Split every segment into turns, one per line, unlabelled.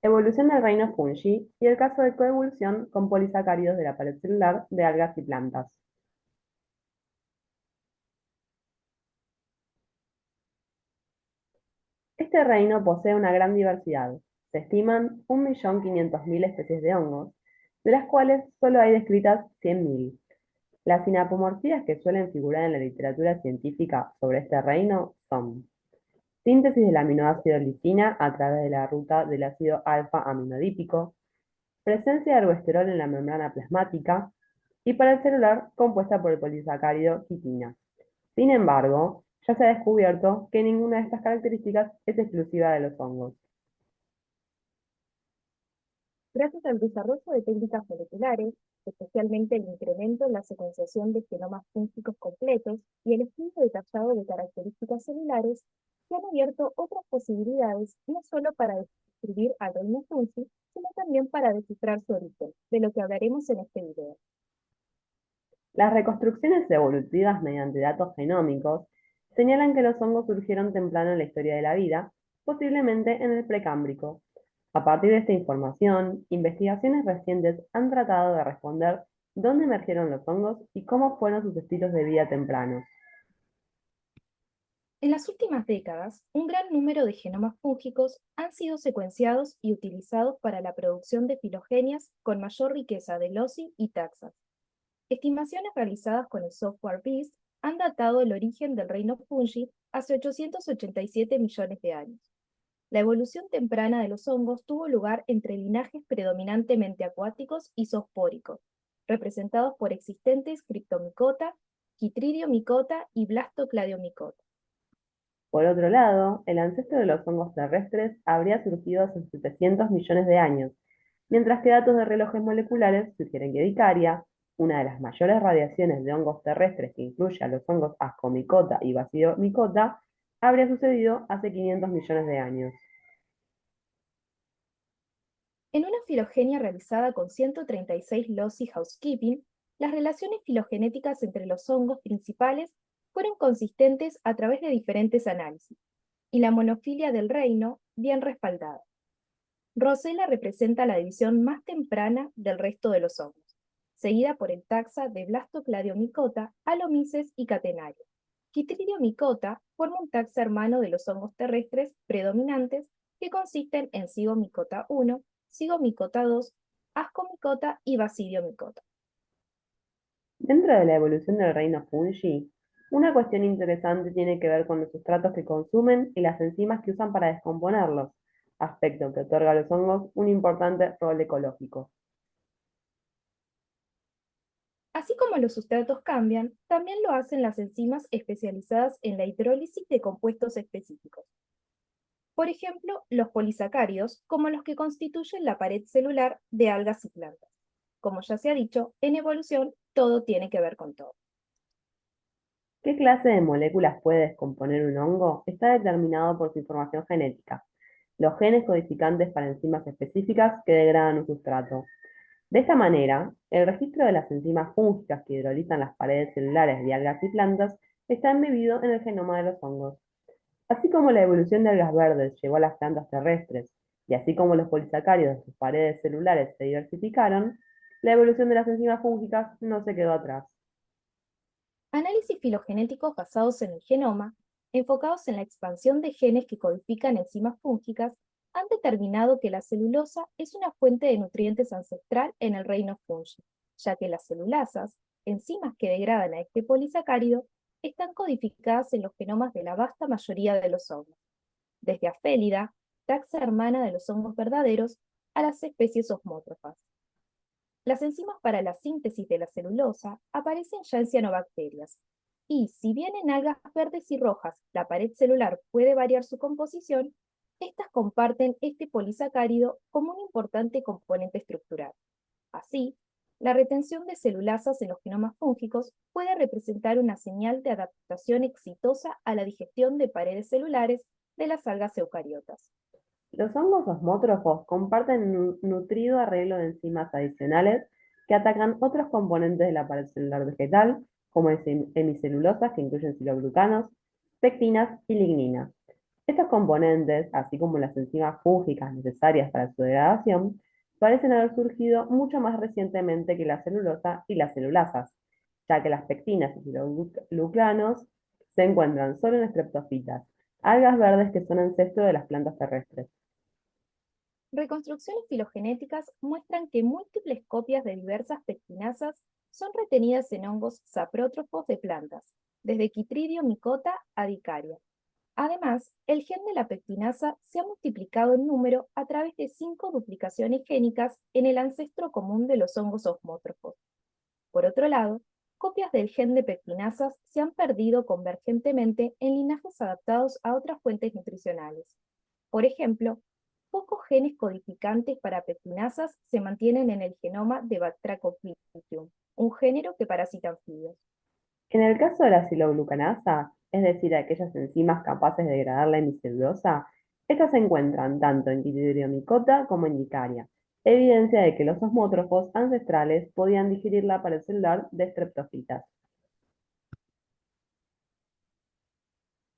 evolución del reino fungi y el caso de coevolución con polisacáridos de la pared celular de algas y plantas. Este reino posee una gran diversidad. Se estiman 1.500.000 especies de hongos, de las cuales solo hay descritas 100.000. Las sinapomorfías que suelen figurar en la literatura científica sobre este reino son síntesis del aminoácido lisina a través de la ruta del ácido alfa-aminodípico, presencia de ergosterol en la membrana plasmática y pared celular compuesta por el polisacárido quitina. Sin embargo, ya se ha descubierto que ninguna de estas características es exclusiva de los hongos.
Gracias al desarrollo de técnicas moleculares, especialmente el incremento en la secuenciación de genomas fúngicos completos y el estudio detallado de características celulares, se han abierto otras posibilidades no solo para describir al reino fungi, sino también para descifrar su origen, de lo que hablaremos en este video.
Las reconstrucciones evolutivas mediante datos genómicos señalan que los hongos surgieron temprano en la historia de la vida, posiblemente en el Precámbrico. A partir de esta información, investigaciones recientes han tratado de responder dónde emergieron los hongos y cómo fueron sus estilos de vida tempranos.
En las últimas décadas, un gran número de genomas fúngicos han sido secuenciados y utilizados para la producción de filogenias con mayor riqueza de loci y taxas. Estimaciones realizadas con el software BEAST han datado el origen del reino fungi hace 887 millones de años. La evolución temprana de los hongos tuvo lugar entre linajes predominantemente acuáticos y zoospóricos, representados por existentes Cryptomycota, Chytridiomycota y Blastocladiomycota.
Por otro lado, el ancestro de los hongos terrestres habría surgido hace 700 millones de años, mientras que datos de relojes moleculares sugieren que Vicaria, una de las mayores radiaciones de hongos terrestres que incluye a los hongos Ascomycota y Basidiomycota, habría sucedido hace 500 millones de años.
En una filogenia realizada con 136 loci housekeeping, las relaciones filogenéticas entre los hongos principales fueron consistentes a través de diferentes análisis, y la monofilia del reino bien respaldada. Rosella representa la división más temprana del resto de los hongos, seguida por el taxa de Blastocladiomycota, Alomices y Catenario. Chytridiomycota forma un taxa hermano de los hongos terrestres predominantes que consisten en Zygomycota 1, Zygomycota 2, Ascomycota y Basidiomycota.
Dentro de la evolución del reino fungi, una cuestión interesante tiene que ver con los sustratos que consumen y las enzimas que usan para descomponerlos, aspecto que otorga a los hongos un importante rol ecológico.
Así como los sustratos cambian, también lo hacen las enzimas especializadas en la hidrólisis de compuestos específicos. Por ejemplo, los polisacáridos, como los que constituyen la pared celular de algas y plantas. Como ya se ha dicho, en evolución todo tiene que ver con todo.
¿Qué clase de moléculas puede descomponer un hongo? Está determinado por su información genética, los genes codificantes para enzimas específicas que degradan un sustrato. De esta manera, el registro de las enzimas fúngicas que hidrolizan las paredes celulares de algas y plantas está embebido en el genoma de los hongos. Así como la evolución de algas verdes llevó a las plantas terrestres, y así como los polisacáridos de sus paredes celulares se diversificaron, la evolución de las enzimas fúngicas no se quedó atrás.
Análisis filogenéticos basados en el genoma, enfocados en la expansión de genes que codifican enzimas fúngicas, han determinado que la celulosa es una fuente de nutrientes ancestral en el reino fungi, ya que las celulasas, enzimas que degradan a este polisacárido, están codificadas en los genomas de la vasta mayoría de los hongos, desde Afélida, taxa hermana de los hongos verdaderos, a las especies osmótrofas. Las enzimas para la síntesis de la celulosa aparecen ya en cianobacterias, y si bien en algas verdes y rojas la pared celular puede variar su composición, estas comparten este polisacárido como un importante componente estructural. Así, la retención de celulasas en los genomas fúngicos puede representar una señal de adaptación exitosa a la digestión de paredes celulares de las algas eucariotas.
Los hongos osmótrofos comparten un nutrido arreglo de enzimas adicionales que atacan otros componentes de la pared celular vegetal, como hemicelulosas que incluyen siloglucanos, pectinas y ligninas. Estos componentes, así como las enzimas fúngicas necesarias para su degradación, parecen haber surgido mucho más recientemente que la celulosa y las celulasas, ya que las pectinas y siloglucanos se encuentran solo en estreptofitas, algas verdes que son ancestros de las plantas terrestres.
Reconstrucciones filogenéticas muestran que múltiples copias de diversas pectinasas son retenidas en hongos saprótrofos de plantas, desde Chytridium micota a Dicaria. Además, el gen de la pectinasa se ha multiplicado en número a través de 5 duplicaciones génicas en el ancestro común de los hongos osmótrofos. Por otro lado, copias del gen de pectinasas se han perdido convergentemente en linajes adaptados a otras fuentes nutricionales. Por ejemplo, pocos genes codificantes para pectinasas se mantienen en el genoma de Batrachophytium, un género que parasita anfibios.
En el caso de la siloglucanasa, es decir, aquellas enzimas capaces de degradar la hemicelulosa, estas se encuentran tanto en Chytridiomycota como en Dicaria, evidencia de que los osmótrofos ancestrales podían digerir la pared celular de streptofitas.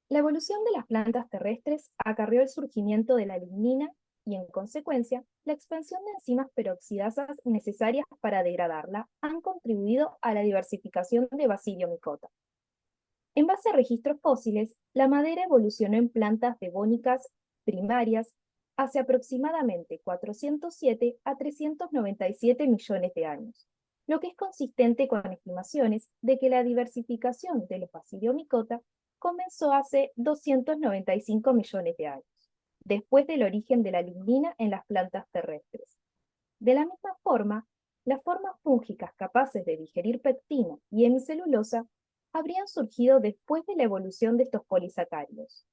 La evolución de las plantas terrestres acarreó el surgimiento de la lignina y, en consecuencia, la expansión de enzimas peroxidasas necesarias para degradarla han contribuido a la diversificación de Bacilio micota. En base a registros fósiles, la madera evolucionó en plantas devónicas primarias hace aproximadamente 407 a 397 millones de años, lo que es consistente con estimaciones de que la diversificación de los Basidiomycota comenzó hace 295 millones de años, después del origen de la lignina en las plantas terrestres. De la misma forma, las formas fúngicas capaces de digerir pectina y hemicelulosa habrían surgido después de la evolución de estos polisacáridos.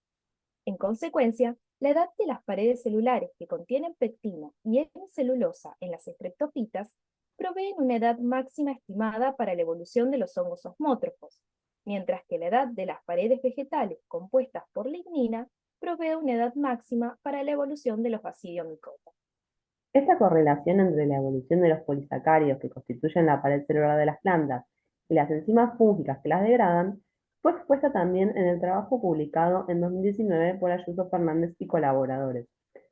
En consecuencia, la edad de las paredes celulares que contienen pectina y hemicelulosa en las estreptofitas proveen una edad máxima estimada para la evolución de los hongos osmótrofos, mientras que la edad de las paredes vegetales compuestas por lignina provee una edad máxima para la evolución de los Basidiomycota.
Esta correlación entre la evolución de los polisacáridos que constituyen la pared celular de las plantas y las enzimas fúngicas que las degradan fue expuesta también en el trabajo publicado en 2019 por Ayuso Fernández y colaboradores,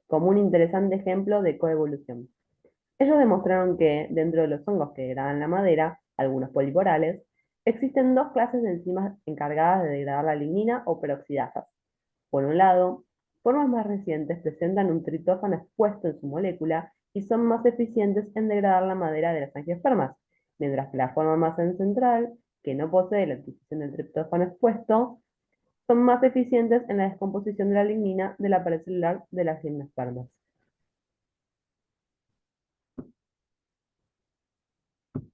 como un interesante ejemplo de coevolución. Ellos demostraron que, dentro de los hongos que degradan la madera, algunos poliporales, existen dos clases de enzimas encargadas de degradar la lignina o peroxidasas. Por un lado, formas más recientes presentan un triptófano expuesto en su molécula y son más eficientes en degradar la madera de las angiospermas, mientras que la forma más central, que no posee la adquisición del triptófano expuesto, son más eficientes en la descomposición de la lignina de la pared celular de las gimnospermas.